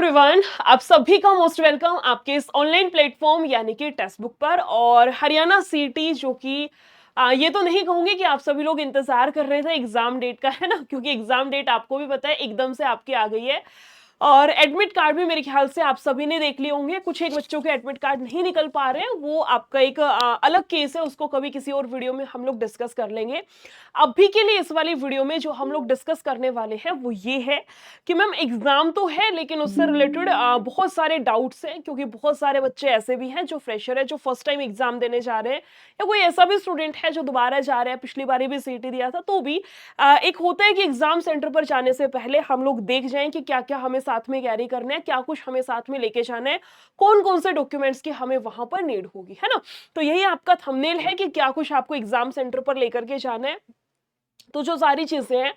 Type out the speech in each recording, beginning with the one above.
Everyone, आप सभी का मोस्ट वेलकम आपके इस ऑनलाइन प्लेटफॉर्म यानी कि टेक्स्ट बुक पर। और हरियाणा सीटी जो कि ये तो नहीं कहूंगी कि आप सभी लोग इंतजार कर रहे थे एग्जाम डेट का, है ना, क्योंकि एग्जाम डेट आपको भी पता है एकदम से आपकी आ गई है। और एडमिट कार्ड भी मेरे ख्याल से आप सभी ने देख लिए होंगे। कुछ एक बच्चों के एडमिट कार्ड नहीं निकल पा रहे हैं, वो आपका एक अलग केस है, उसको कभी किसी और वीडियो में हम लोग डिस्कस कर लेंगे। अभी के लिए इस वाली वीडियो में जो हम लोग डिस्कस करने वाले हैं वो ये है कि मैम एग्जाम तो है लेकिन उससे रिलेटेड बहुत सारे डाउट्स हैं, क्योंकि बहुत सारे बच्चे ऐसे भी हैं जो फ्रेशर है, जो फर्स्ट टाइम एग्जाम देने जा रहे हैं, या कोई ऐसा भी स्टूडेंट है जो दोबारा जा रहा है, पिछली बार भी सीटी दिया था। तो भी एक होता है कि एग्जाम सेंटर पर जाने से पहले हम लोग देख जाएं कि क्या क्या हमें साथ में कैरी करना है, क्या कुछ हमें साथ में लेके जाना है, कौन कौन से डॉक्यूमेंट्स की हमें वहां पर नीड होगी, है ना। तो यही आपका थंबनेल है कि क्या कुछ आपको एग्जाम सेंटर पर लेकर के जाना है। तो जो सारी चीजें हैं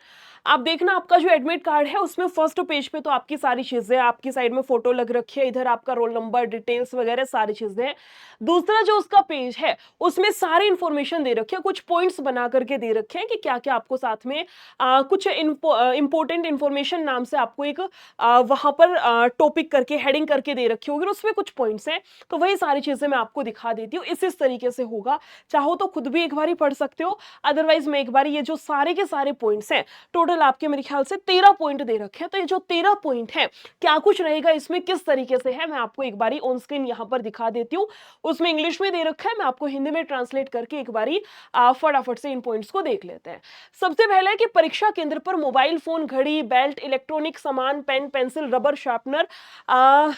आप देखना, आपका जो एडमिट कार्ड है उसमें फर्स्ट पेज पे तो आपकी सारी चीजें, आपकी साइड में फोटो लग रखी है, इधर आपका रोल नंबर, डिटेल्स वगैरह सारी चीजें हैं। दूसरा जो उसका पेज है उसमें सारी इंफॉर्मेशन दे रखी है, कुछ पॉइंट्स बना करके दे रखे हैं कि क्या क्या आपको साथ में कुछ इंपॉर्टेंट इंफॉर्मेशन नाम से आपको एक वहां पर टॉपिक करके हेडिंग करके दे रखी होगी, और उसमें कुछ पॉइंट्स हैं। तो वही सारी चीजें मैं आपको दिखा देती हूँ, इस तरीके से होगा। चाहो तो खुद भी एक बार पढ़ सकते हो, अदरवाइज मैं एक बार ये जो सारे के सारे पॉइंट्स हैं, टोटल आपके मेरे ख्याल से 13 पॉइंट दे रखे हैं। तो ये जो 13 पॉइंट है, क्या कुछ रहेगा इसमें, किस तरीके से है, मैं आपको एक बारी ऑन स्क्रीन यहां पर दिखा देती हूँ। उसमें इंग्लिश में दे रखा है, मैं आपको हिंदी में ट्रांसलेट करके एक बारी फटाफट से इन पॉइंट्स को देख लेते हैं। सबसे पहला है कि परीक्षा केंद्र पर मोबाइल फोन, घड़ी, बेल्ट, इलेक्ट्रॉनिक सामान, पेन, पेंसिल, रबर, शार्पनर,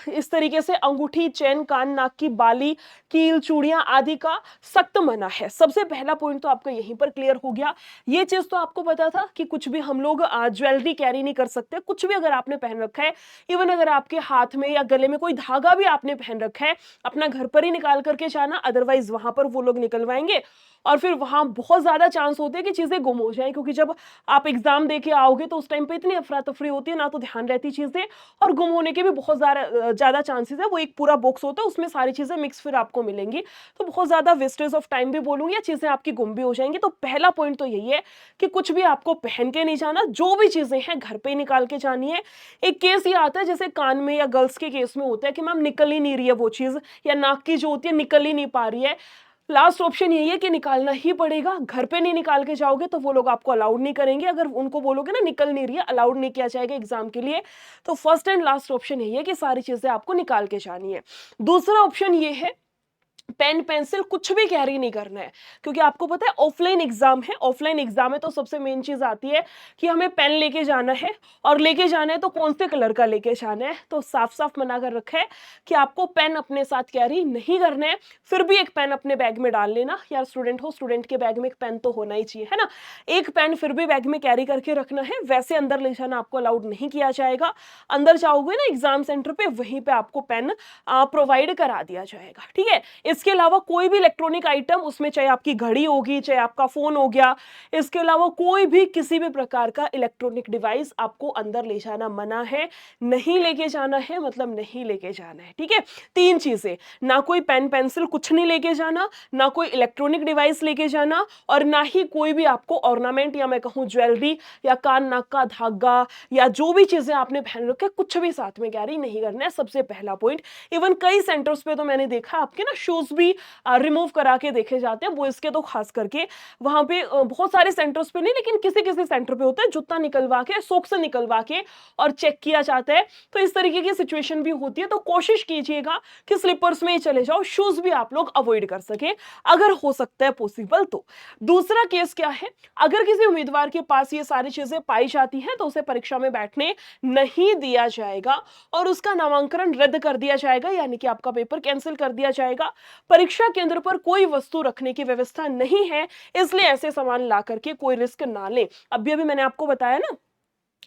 इस तरीके से अंगूठी, चैन, कान, नाक की बाली, कील, चूड़ियां आदि का सख्त मना है। सबसे पहला पॉइंट तो आपका यहीं पर क्लियर हो गया। ये चीज तो आपको पता था कि कुछ भी हम लोग ज्वेलरी कैरी नहीं कर सकते, कुछ भी अगर आपने पहन रखा है, इवन अगर आपके हाथ में या गले में कोई धागा भी आपने पहन रखा है, अपना घर पर ही निकाल करके जाना, अदरवाइज वहां पर वो लोग निकलवाएंगे और फिर वहां बहुत ज्यादा चांस होते हैं कि चीजें गुम हो जाए, क्योंकि जब आप एग्जाम दे के आओगे तो उस टाइम पे इतनी अफरा तफरी होती है ना, तो ध्यान रहती चीजें, और गुम होने के भी बहुत ज्यादा चांसेस है। वो एक पूरा बॉक्स होता है, उसमें सारी चीजें मिक्स फिर आपको मिलेंगी, तो बहुत ज्यादा वेस्टेज ऑफ टाइम भी बोलूंगी, या चीजें आपकी गुम भी हो जाएंगी। तो पहला पॉइंट तो यही है कि कुछ भी आपको पहन के नहीं जाना, जो भी चीजें हैं घर पे ही निकाल के जानी है। एक केस ये आता है जैसे कान में या गर्ल्स के केस में होता है कि मैम निकल ही नहीं रही है वो चीज, या नाक की जो होती है निकल ही नहीं पा रही है। लास्ट ऑप्शन यही है कि निकालना ही पड़ेगा। घर पे नहीं निकाल के जाओगे तो वो लोग आपको अलाउड नहीं करेंगे, अगर उनको बोलोगे ना निकल नहीं रही है, अलाउड नहीं किया जाएगा एग्जाम के लिए। तो फर्स्ट एंड लास्ट ऑप्शन यही है कि सारी चीजें आपको निकाल के जानी है। दूसरा ऑप्शन ये है, पेन पेंसिल कुछ भी कैरी नहीं करना है, क्योंकि आपको पता है ऑफलाइन एग्जाम है। ऑफलाइन एग्जाम है तो सबसे मेन चीज आती है कि हमें पेन लेके जाना है, और लेके जाना है तो कौन से कलर का लेके जाना है। तो साफ साफ मना कर रखा है कि आपको पेन अपने साथ कैरी नहीं करना है। फिर भी एक पेन अपने बैग में डाल लेना, यार स्टूडेंट हो, स्टूडेंट के बैग में एक पेन तो होना ही चाहिए, है ना। एक पेन फिर भी बैग में कैरी करके रखना है, वैसे अंदर ले जाना आपको अलाउड नहीं किया जाएगा। अंदर जाओगे ना एग्जाम सेंटर पे, वहीं पे आपको पेन प्रोवाइड करा दिया जाएगा, ठीक है। इसके अलावा कोई भी इलेक्ट्रॉनिक आइटम, उसमें चाहे आपकी घड़ी होगी, चाहे आपका फोन हो गया, इसके अलावा कोई भी किसी भी प्रकार का इलेक्ट्रॉनिक डिवाइस आपको अंदर ले जाना मना है। नहीं लेके जाना है मतलब नहीं लेके जाना है, ठीक है। तीन चीजें, ना कोई पेन पेंसिल कुछ नहीं लेके जाना, ना कोई इलेक्ट्रॉनिक डिवाइस लेके जाना, और ना ही कोई भी आपको ऑर्नामेंट या मैं कहूं ज्वेलरी या कान नाक का धागा या जो भी चीजें आपने पहन रखे कुछ भी साथ में कैरी नहीं करना है। सबसे पहला पॉइंट। इवन कई सेंटर्स पे तो मैंने देखा आपके ना शूज भी रिमूव करा के देखे जाते हैं, बॉयज के तो खास करके। वहां पे बहुत सारे सेंटर्स पे नहीं, लेकिन किसी किसी सेंटर पे होता है जूता निकलवा के, सॉक्स निकलवा के और चेक किया जाता है। तो इस तरीके की सिचुएशन भी होती है, तो कोशिश कीजिएगा कि स्लीपर्स में ही चले जाओ, शूज भी आप लोग अवॉइड कर सके अगर हो सकता है पॉसिबल तो। दूसरा केस क्या है, अगर किसी उम्मीदवार के पास ये सारी चीजें पाई जाती हैं तो उसे परीक्षा में बैठने नहीं दिया जाएगा और उसका नामांकन रद्द कर दिया जाएगा, यानी कि आपका पेपर कैंसिल कर दिया जाएगा। परीक्षा केंद्र पर कोई वस्तु रखने की व्यवस्था नहीं है, इसलिए ऐसे सामान ला करके कोई रिस्क ना लें। अभी अभी मैंने आपको बताया ना,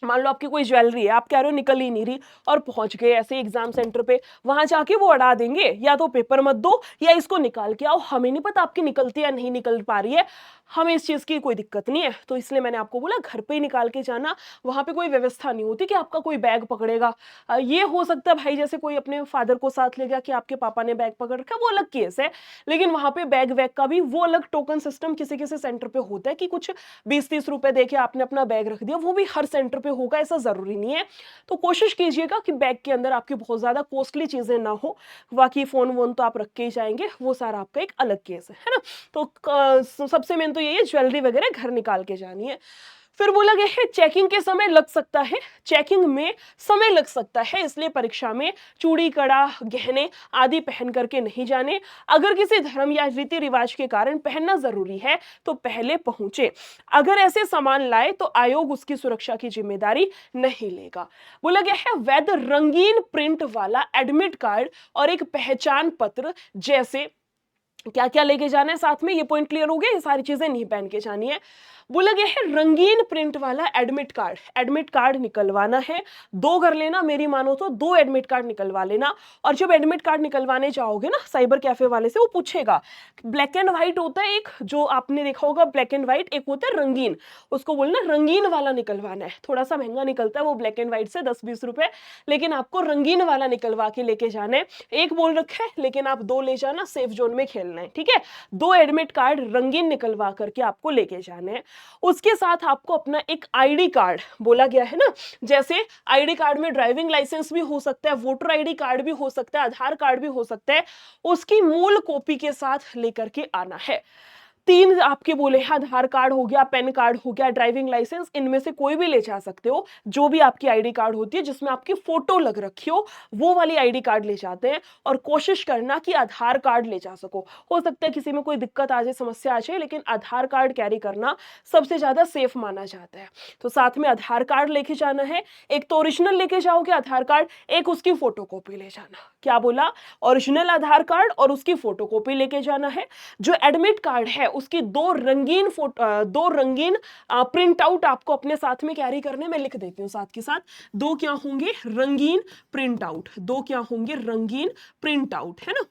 मान लो आपकी कोई ज्वेलरी है, आप कह रहे हो निकल ही नहीं रही, और पहुंच गए ऐसे एग्जाम सेंटर पे, वहां जाके वो अड़ा देंगे, या तो पेपर मत दो या इसको निकाल के आओ, हमें नहीं पता आपकी निकलती या नहीं निकल पा रही है। हमें इस चीज़ की कोई दिक्कत नहीं है, तो इसलिए मैंने आपको बोला घर पे ही निकाल के जाना, वहाँ पे कोई व्यवस्था नहीं होती कि आपका कोई बैग पकड़ेगा। ये हो सकता है भाई जैसे कोई अपने फादर को साथ ले गया कि आपके पापा ने बैग पकड़ रखा है, वो अलग केस है। लेकिन वहाँ पे बैग वैग का भी वो अलग टोकन सिस्टम किसी-किसी सेंटर पे होता है कि कुछ 20-30 रुपए दे के आपने अपना बैग रख दिया, वो भी हर सेंटर पे होगा ऐसा ज़रूरी नहीं है। तो कोशिश कीजिएगा कि बैग के अंदर आपकी बहुत ज़्यादा कॉस्टली चीज़ें ना हो, बाकी फ़ोन-वोन तो आप रख के ही जाएँगे, वो सारा आपका एक अलग केस है ना? तो सबसे मेन तो यही है ज्वेलरी वगैरह घर निकाल के जानी है। फिर बोला गया है चेकिंग के समय लग सकता है, चेकिंग में समय लग सकता है, इसलिए परीक्षा में चूड़ी, कड़ा, गहने आदि पहन करके नहीं जाने। अगर किसी धर्म या रीति रिवाज के कारण पहनना जरूरी है तो पहले पहुंचे। अगर ऐसे सामान लाए तो आयोग उसकी सुरक्षा की जिम्मेदारी नहीं लेगा। बोला गया है वैध रंगीन प्रिंट वाला एडमिट कार्ड और एक पहचान पत्र जैसे क्या क्या लेके जाना है साथ में, ये पॉइंट क्लियर हो गया, ये सारी चीजें नहीं पहन के जानी है। बोला गया है रंगीन प्रिंट वाला एडमिट कार्ड निकलवाना है। दो कर लेना, मेरी मानो तो दो एडमिट कार्ड निकलवा लेना। और जब एडमिट कार्ड निकलवाने जाओगे ना साइबर कैफे वाले से, वो पूछेगा ब्लैक एंड व्हाइट होता है एक, जो आपने देखा होगा ब्लैक एंड व्हाइट, एक होता है रंगीन, उसको बोलना रंगीन वाला निकलवाना है। थोड़ा सा महंगा निकलता है वो ब्लैक एंड व्हाइट से 10-20 रुपए, लेकिन आपको रंगीन वाला निकलवा के लेके जाना है। एक बोल रखा है लेकिन आप दो ले जाना, सेफ जोन में खेलना है, ठीक है। दो एडमिट कार्ड रंगीन निकलवा करके आपको लेके जाने हैं। उसके साथ आपको अपना एक आईडी कार्ड, बोला गया है ना, जैसे आईडी कार्ड में ड्राइविंग लाइसेंस भी हो सकता है, वोटर आईडी कार्ड भी हो सकता है, आधार कार्ड भी हो सकता है, उसकी मूल कॉपी के साथ लेकर के आना है। तीन आपके बोले हैं, आधार कार्ड हो गया, पैन कार्ड हो गया, ड्राइविंग लाइसेंस, इनमें से कोई भी ले जा सकते हो। जो भी आपकी आईडी कार्ड होती है जिसमें आपकी फोटो लग रखी हो, वो वाली आईडी कार्ड ले जाते हैं। और कोशिश करना कि आधार कार्ड ले जा सको। हो सकता है किसी में कोई दिक्कत आ जाए, समस्या आ जाए, लेकिन आधार कार्ड कैरी करना सबसे ज्यादा सेफ माना जाता है। तो साथ में आधार कार्ड लेके जाना है। एक तो ओरिजिनल लेके जाओगे आधार कार्ड, एक उसकी फोटोकॉपी ले जाना। क्या बोला? ओरिजिनल आधार कार्ड और उसकी फोटोकॉपी लेके जाना है। जो एडमिट कार्ड है उसकी दो रंगीन प्रिंट आउट आपको अपने साथ में कैरी करने में, लिख देती हूँ साथ के साथ। दो क्या होंगे? रंगीन प्रिंट आउट। दो क्या होंगे? रंगीन प्रिंट आउट, है ना,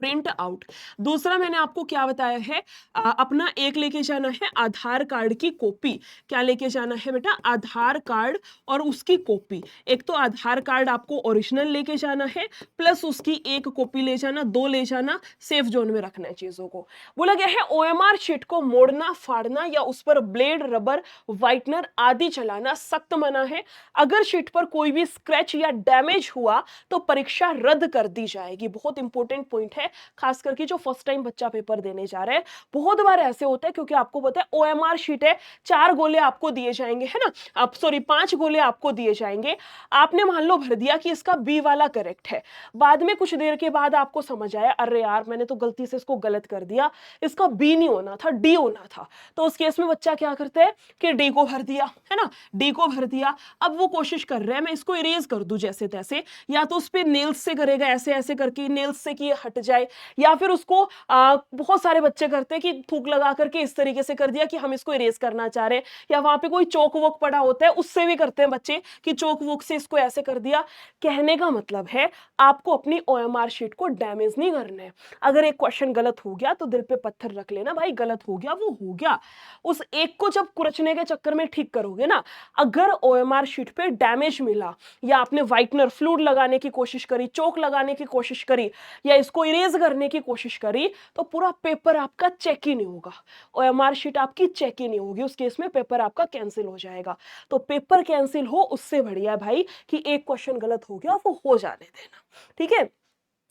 प्रिंट आउट। दूसरा मैंने आपको क्या बताया है, अपना एक लेके जाना है आधार कार्ड की कॉपी। क्या लेके जाना है बेटा? आधार कार्ड और उसकी कॉपी। एक तो आधार कार्ड आपको ओरिजिनल लेके जाना है, प्लस उसकी एक कॉपी ले जाना, दो ले जाना, सेफ जोन में रखना है चीजों को। बोला गया है ओएमआर शीट को मोड़ना, फाड़ना या उस पर ब्लेड, रबर, व्हाइटनर आदि चलाना सख्त मना है। अगर शीट पर कोई भी स्क्रैच या डैमेज हुआ तो परीक्षा रद्द कर दी जाएगी। बहुत इंपॉर्टेंट पॉइंट है, खास करके जो फर्स्ट टाइम बच्चा पेपर देने जा रहा है। बहुत बार ऐसे होता है, क्योंकि आपको पता है ओएमआर शीट है, 4 गोले आपको दिए जाएंगे, है ना, आप सॉरी 5 गोले आपको दिए जाएंगे। आपने मान लो भर दिया कि इसका बी वाला करेक्ट है, बाद में कुछ देर के बाद आपको समझ आया अरे यार मैंने तो गलती से इसको गलत कर दिया, इसका बी नहीं होना था, डी होना था। तो उस केस में बच्चा क्या करता है कि डी को भर दिया, है ना, डी को भर दिया। अब वो कोशिश कर रहा है मैं इसको इरेज कर दूं जैसे तैसे, या तो उस पर नेल्स से करेगा, ऐसे ऐसे करके नेल्स से कि हट जाए, या फिर उसको बहुत सारे बच्चे करते हैं कि थूक लगा करके इस तरीके से कर दिया कि हम इसको इरेज करना चाह रहे हैं, या वहां पे कोई चौक वोक पड़ा होता है उससे भी करते हैं बच्चे कि चौक वोक से इसको ऐसे कर दिया। कहने का मतलब है आपको अपनी ओएमआर शीट को डैमेज नहीं करना है। अगर एक क्वेश्चन गलत हो गया तो दिल पे पत्थर रख लेना, भाई गलत हो गया वो हो गया, उस एक को जब कुरचने के चक्कर में ठीक करोगे ना। अगर ओएमआर शीट पे डैमेज मिला, या आपने व्हाइटनर फ्लूइड लगाने की कोशिश करी, चौक लगाने की कोशिश करी, या इसको इरेज करने की कोशिश करी, तो पूरा पेपर आपका चेक ही नहीं होगा, ओएमआर शीट आपकी चेक ही नहीं होगी। उस केस में पेपर आपका कैंसिल हो जाएगा। तो पेपर कैंसिल हो उससे बढ़िया भाई कि एक क्वेश्चन गलत हो गया वो हो जाने देना, ठीक है।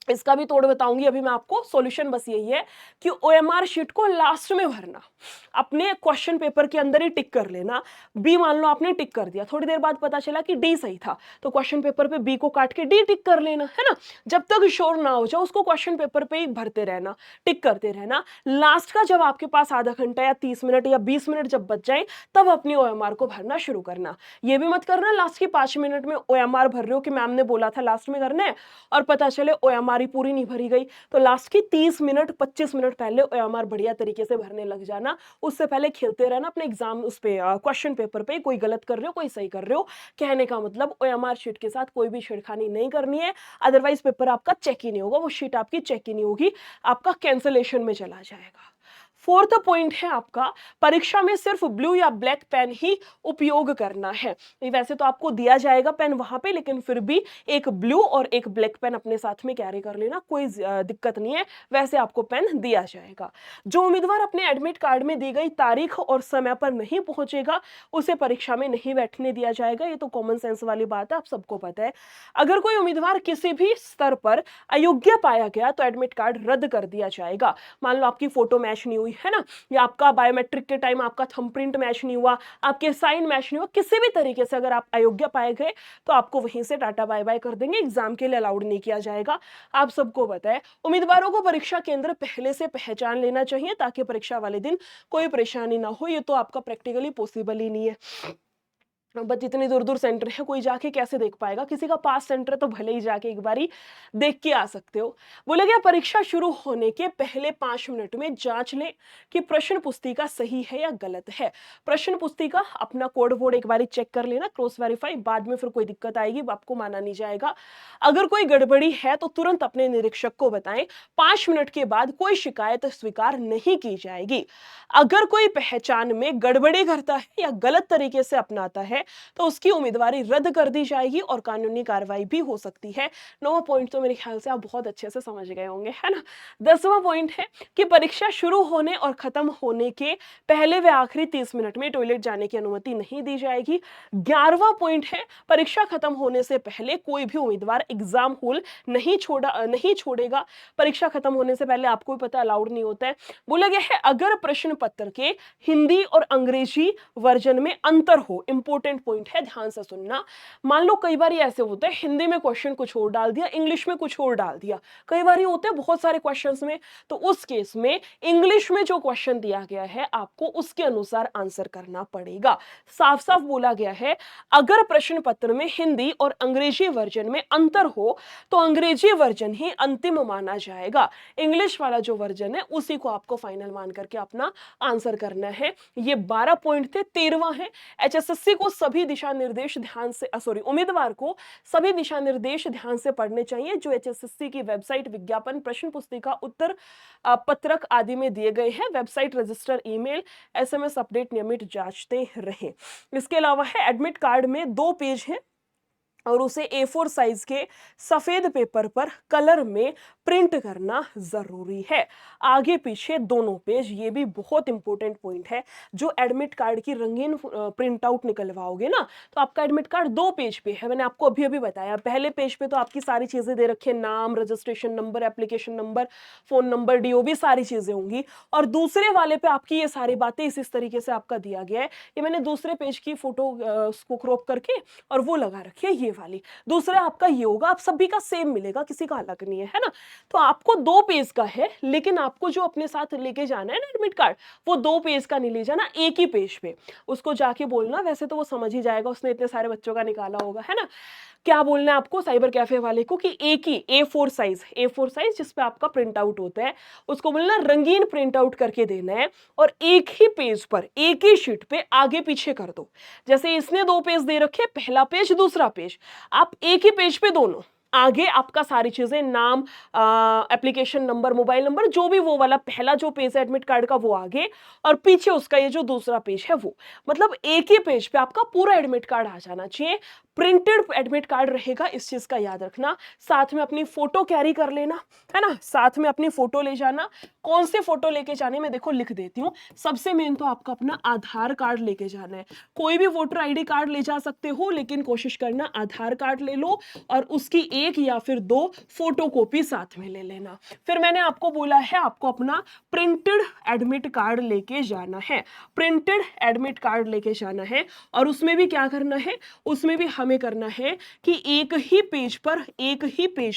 इसका भी तोड़ बताऊंगी अभी मैं आपको। सॉल्यूशन बस यही है कि ओएमआर शीट को लास्ट में भरना, अपने क्वेश्चन पेपर के अंदर ही टिक कर लेना। बी मान लो आपने टिक कर दिया, थोड़ी देर बाद पता चला कि डी सही था, तो क्वेश्चन पेपर पे बी को काट के डी टिक कर लेना, है ना। जब तक श्योर ना हो जाए उसको क्वेश्चन पेपर पे ही भरते रहना, टिक करते रहना। लास्ट का जब आपके पास आधा घंटा या 30 मिनट या 20 मिनट जब बच जाए, तब अपनी ओएमआर को भरना शुरू करना। ये भी मत करना लास्ट के 5 मिनट में ओएमआर भर रहे हो कि मैम ने बोला था लास्ट में करना है, और पता चले ओएमआर पूरी नहीं भरी गई। तो लास्ट की 30 मिनट 25 मिनट पहले ओएमआर बढ़िया तरीके से भरने लग जाना। उससे पहले खेलते रहना अपने एग्जाम उस पे क्वेश्चन पेपर पे, कोई गलत कर रहे हो कोई सही कर रहे हो। कहने का मतलब ओएमआर शीट के साथ कोई भी छेड़खानी नहीं करनी है, अदरवाइज पेपर आपका चेक ही नहीं होगा, वो शीट आपकी चेक ही नहीं होगी, आपका कैंसिलेशन में चला जाएगा। फोर्थ पॉइंट है आपका, परीक्षा में सिर्फ ब्लू या ब्लैक पेन ही उपयोग करना है। वैसे तो आपको दिया जाएगा पेन वहां पे, लेकिन फिर भी एक ब्लू और एक ब्लैक पेन अपने साथ में कैरी कर लेना, कोई दिक्कत नहीं है, वैसे आपको पेन दिया जाएगा। जो उम्मीदवार अपने एडमिट कार्ड में दी गई तारीख और समय पर नहीं पहुंचेगा, उसे परीक्षा में नहीं बैठने दिया जाएगा। ये तो कॉमन सेंस वाली बात है, आप सबको पता है। अगर कोई उम्मीदवार किसी भी स्तर पर अयोग्य पाया गया तो एडमिट कार्ड रद्द कर दिया जाएगा। मान लो आपकी फोटो मैच नहीं हुई है ना, या आपका बायोमेट्रिक के टाइम आपका थंबप्रिंट मैच नहीं हुआ, आपके साइन मैच नहीं हुआ, किसी भी तरीके से अगर आप अयोग्य पाए गए तो आपको वहीं से टाटा बाय बाय कर देंगे, एग्जाम के लिए अलाउड नहीं किया जाएगा। आप सबको पता है। उम्मीदवारों को परीक्षा केंद्र पहले से पहचान लेना चाहिए ताकि परीक्षा वाले दिन कोई परेशानी ना हो। ये तो आपका प्रैक्टिकली पॉसिबल ही नहीं है। बट इतनी दूर दूर सेंटर है, कोई जाके कैसे देख पाएगा? किसी का पास सेंटर है तो भले ही जाके एक बारी देख के आ सकते हो। बोले गया परीक्षा शुरू होने के पहले 5 मिनट में जांच लें कि प्रश्न पुस्तिका सही है या गलत है। प्रश्न पुस्तिका अपना कोड वोड एक बारी चेक कर लेना, क्रॉस वेरीफाई, बाद में फिर कोई दिक्कत आएगी आपको माना नहीं जाएगा। अगर कोई गड़बड़ी है तो तुरंत अपने निरीक्षक को बताएं। 5 मिनट के बाद कोई शिकायत स्वीकार नहीं की जाएगी। अगर कोई पहचान में गड़बड़ी करता है या गलत तरीके से अपनाता है तो उसकी उम्मीदवारी रद्द कर दी जाएगी और कानूनी कार्रवाई भी हो सकती है। 9वां पॉइंट तो मेरे ख्याल से आप बहुत अच्छे से समझ गए होंगे, है ना। 10वां पॉइंट है कि परीक्षा शुरू होने और खत्म होने के पहले व आखिरी 30 मिनट में टॉयलेट जाने की अनुमति नहीं दी जाएगी। 11वां पॉइंट है परीक्षा खत्म होने से पहले कोई भी उम्मीदवार एग्जाम हॉल नहीं छोड़ेगा। परीक्षा खत्म होने से पहले आपको भी पता अलाउड नहीं होता है। बोला गया है अगर प्रश्न पत्र के हिंदी और अंग्रेजी वर्जन में अंतर हो, इंपॉर्टेंट पॉइंट है, ध्यान से सुनना। मान लो कई बार ऐसे होते हैं हिंदी में क्वेश्चन कुछ और डाल दिया, इंग्लिश में कुछ और डाल दिया, कई बार होते हैं बहुत सारे क्वेश्चंस में, तो उस केस में इंग्लिश में जो क्वेश्चन दिया गया है आपको उसके अनुसार आंसर करना पड़ेगा। साफ साफ बोला गया है अगर प्रश्न पत्र में हिंदी और अंग्रेजी वर्जन में अंतर हो तो अंग्रेजी वर्जन ही अंतिम माना जाएगा। इंग्लिश वाला जो वर्जन है उसी को आपको फाइनल मान करके अपना आंसर करना है। ये 12 पॉइंट थे। 13वां है एचएसएससी को सभी दिशा निर्देश ध्यान से उम्मीदवार को सभी दिशा निर्देश ध्यान से पढ़ने चाहिए जो एचएसएससी की वेबसाइट, विज्ञापन, प्रश्न पुस्तिका, उत्तर पत्रक आदि में दिए गए हैं। Website, register, email, SMS update नियमित जांचते रहें। इसके अलावा है एडमिट कार्ड में 2 पेज हैं और उसे A4 साइज के सफेद पेपर पर कलर में प्रिंट करना जरूरी है, आगे पीछे दोनों पेज। ये भी बहुत इंपॉर्टेंट पॉइंट है। जो एडमिट कार्ड की रंगीन प्रिंट आउट निकलवाओगे ना, तो आपका एडमिट कार्ड 2 पेज पे है। मैंने आपको अभी अभी बताया, पहले पेज पे तो आपकी सारी चीजें दे रखी है, नाम, registration number, application number, phone number, DOB, सारी चीजें होंगी। और दूसरे वाले पे आपकी ये सारी बातें इस तरीके से आपका दिया गया है। ये मैंने दूसरे पेज की फोटो उसको क्रॉप करके और वो लगा रखी है, ये वाली। दूसरा आपका ये होगा, आप सभी का सेम मिलेगा, किसी का अलग नहीं है ना। तो आपको 2 पेज का है, लेकिन आपको जो अपने साथ लेके जाना है ना एडमिट कार्ड, वो 2 पेज का नहीं ले जाना, एक ही पेज पे। उसको जाके बोलना, वैसे तो वो समझ ही जाएगा, उसने इतने सारे बच्चों का निकाला होगा, है ना। क्या बोलना है आपको साइबर कैफे वाले को कि एक ही A4 साइज जिस पे आपका प्रिंट आउट होता है, उसको बोलना रंगीन प्रिंट आउट करके देना है और एक ही पेज पर, एक ही शीट पे आगे पीछे कर दो। जैसे इसने 2 पेज दे रखे, पहला पेज, दूसरा पेज, आप एक ही पेज पे दोनों, आगे आपका सारी चीजें, नाम, एप्लीकेशन नंबर, मोबाइल नंबर, जो भी वो वाला पहला जो पेज है एडमिट कार्ड का वो आगे, और पीछे उसका ये जो दूसरा पेज है वो, मतलब एक ही पेज पे आपका पूरा एडमिट कार्ड आ जाना चाहिए। प्रिंटेड एडमिट कार्ड रहेगा, इस चीज का याद रखना। साथ में अपनी फोटो कैरी कर लेना, है ना, साथ में अपनी फोटो ले जाना। कौन से फोटो लेके जाने में देखो लिख देती हूँ। सबसे मेन तो आपका अपना आधार कार्ड लेके जाना है। कोई भी वोटर आईडी कार्ड ले जा सकते हो, लेकिन कोशिश करना आधार कार्ड ले लो और उसकी 1 या फिर 2 फोटो कॉपी साथ में ले लेना। फिर मैंने आपको बोला है आपको अपना प्रिंटेड एडमिट कार्ड लेके जाना है, प्रिंटेड एडमिट कार्ड लेके जाना है। और उसमें भी क्या करना है, उसमें भी हमें करना है कि एक ही पेज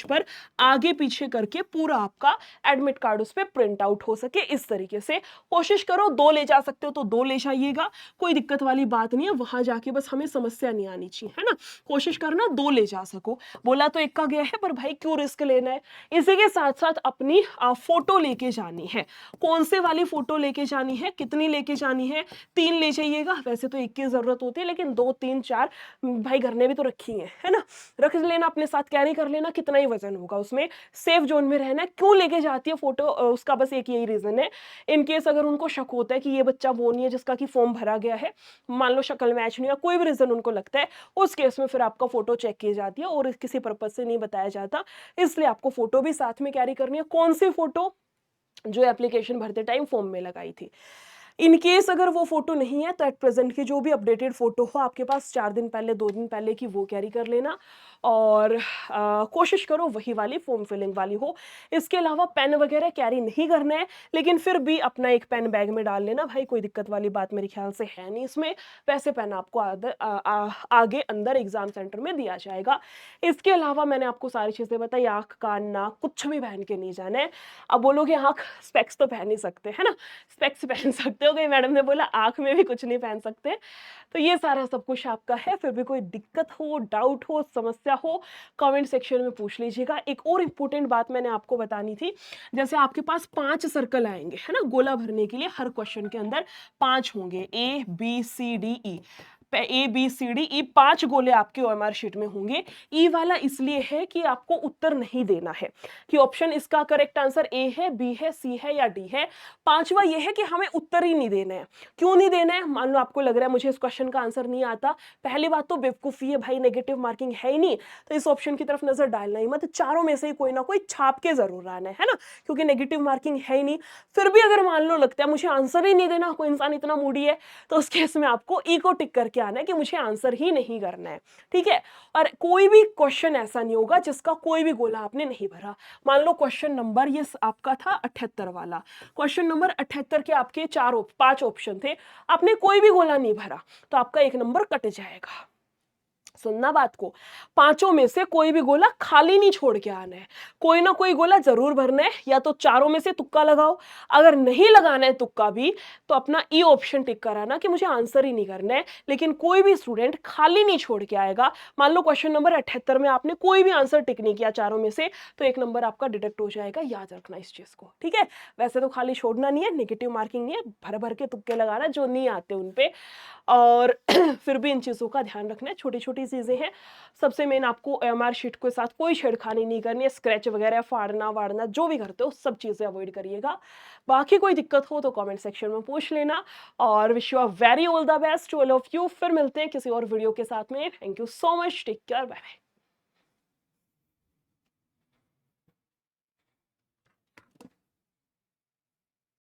पर आगे पीछे करके पूरा आपका एडमिट कार्ड उस पे प्रिंट आउट हो सके। इस तरीके से कोशिश करो, 2 ले जा सकते हो तो 2 ले जाइएगा, कोई दिक्कत वाली बात नहीं है। वहां जाके बस हमें समस्या नहीं आनी चाहिए, है ना। कोशिश करना 2 ले जा सको। बोला तो एक लिखा गया है, पर भाई क्यों रिस्क लेना है। इसी के साथ साथ अपनी फोटो लेके जानी है। कौन से वाली फोटो लेके जानी है, कितनी लेके जानी है, 3 ले जाइएगा, वैसे तो 1 की जरूरत होती है, लेकिन 2 3 4 भाई घर ने भी तो रखी है ना, रख लेना अपने साथ, कैरी कर लेना, कितना ही वजन होगा उसमें, सेफ जोन में रहना है। क्यों लेके जाती है फोटो, उसका बस एक यही रीजन है, इन केस अगर उनको शक होता है कि ये बच्चा वो नहीं है जिसका कि फॉर्म भरा गया है, मान लो शक्ल मैच नहीं, या कोई भी रीजन उनको लगता है, उस केस में फिर आपका फोटो चेक की जाती है, और किसी पर्पज से नहीं बताया जाता, इसलिए आपको फोटो भी साथ में कैरी करनी है। कौन सी फोटो, जो एप्लीकेशन भरते टाइम फॉर्म में लगाई थी। इन केस अगर वो फोटो नहीं है तो एट प्रेजेंट की जो भी अपडेटेड फोटो हो आपके पास 4 दिन पहले, 2 दिन पहले की, वो कैरी कर लेना, और कोशिश करो वही वाली फॉर्म फिलिंग वाली हो। इसके अलावा पेन वगैरह कैरी नहीं करना है, लेकिन फिर भी अपना एक पेन बैग में डाल लेना भाई, कोई दिक्कत वाली बात मेरे ख्याल से है नहीं इसमें। वैसे पेन आपको आगे अंदर एग्जाम सेंटर में दिया जाएगा। इसके अलावा मैंने आपको सारी चीजें बताई, आंख कान नाक कुछ भी पहन के नहीं जाना है। अब बोलोगे आंख, स्पेक्स तो पहन ही सकते हैं ना, स्पेक्स पहन सकते हो, गई मैडम ने बोला आंख में भी कुछ नहीं पहन सकते। तो ये सारा सब कुछ आपका है। फिर भी कोई दिक्कत हो, डाउट हो, समस्या हो, कमेंट सेक्शन में पूछ लीजिएगा। एक और इम्पोर्टेंट बात मैंने आपको बतानी थी, जैसे आपके पास 5 सर्कल आएंगे है ना, गोला भरने के लिए हर क्वेश्चन के अंदर 5 होंगे, A B C D E, A B C D E 5 गोले आपके ओएमआर शीट में होंगे। ई वाला इसलिए है कि आपको उत्तर नहीं देना है कि ऑप्शन इसका करेक्ट आंसर ए है, बी है, सी है या डी है। 5वां ये है कि हमें उत्तर ही नहीं देना है। क्यों नहीं देना है, मान लो आपको लग रहा है मुझे इस क्वेश्चन का आंसर नहीं आता, पहली बात तो बेवकूफी है भाई, नेगेटिव मार्किंग है ही नहीं, तो इस ऑप्शन की तरफ नजर डालना ही मत, चारों में से ही कोई ना कोई छाप के जरूर आना है ना, क्योंकि नेगेटिव मार्किंग है ही नहीं। फिर भी अगर मान लो लगता है मुझे आंसर ही नहीं देना, कोई इंसान इतना मूडी है, तो उस केस में आपको ई को टिक करके आना है कि मुझे आंसर ही नहीं करना है, ठीक है। और कोई भी क्वेश्चन ऐसा नहीं होगा जिसका कोई भी गोला आपने नहीं भरा। मान लो क्वेश्चन नंबर ये आपका था 78 वाला, क्वेश्चन नंबर 78 के आपके 5 ऑप्शन थे, आपने कोई भी गोला नहीं भरा, तो आपका 1 नंबर कट जाएगा। सुनना बात को, 5 में से कोई भी गोला खाली नहीं छोड़ के आना है, कोई ना कोई गोला जरूर भरना है, या तो चारों में से तुक्का लगाओ, अगर नहीं लगाना है तुक्का भी तो अपना ई ऑप्शन टिक कराना कि मुझे आंसर ही नहीं करना है, लेकिन कोई भी स्टूडेंट खाली नहीं छोड़ के आएगा। मान लो क्वेश्चन नंबर 78 में आपने कोई भी आंसर टिक नहीं किया चारों में से, तो 1 नंबर आपका डिडक्ट हो जाएगा, याद रखना इस चीज को, ठीक है। वैसे तो खाली छोड़ना नहीं है, नेगेटिव मार्किंग नहीं है, भर भर के तुक्के लगाना जो नहीं आते उनपे, और फिर भी इन चीज़ों का ध्यान रखना है, छोटी छोटी चीज़ें हैं। सबसे मेन आपको एमआर शीट के साथ कोई छेड़खानी नहीं करनी है, स्क्रैच वगैरह फाड़ना वाड़ना जो भी करते हो सब चीज़ें अवॉइड करिएगा। बाकी कोई दिक्कत हो तो कमेंट सेक्शन में पूछ लेना, और wish you a very all the best to all of you. फिर मिलते हैं किसी और वीडियो के साथ में। Thank you so much, take care, bye bye.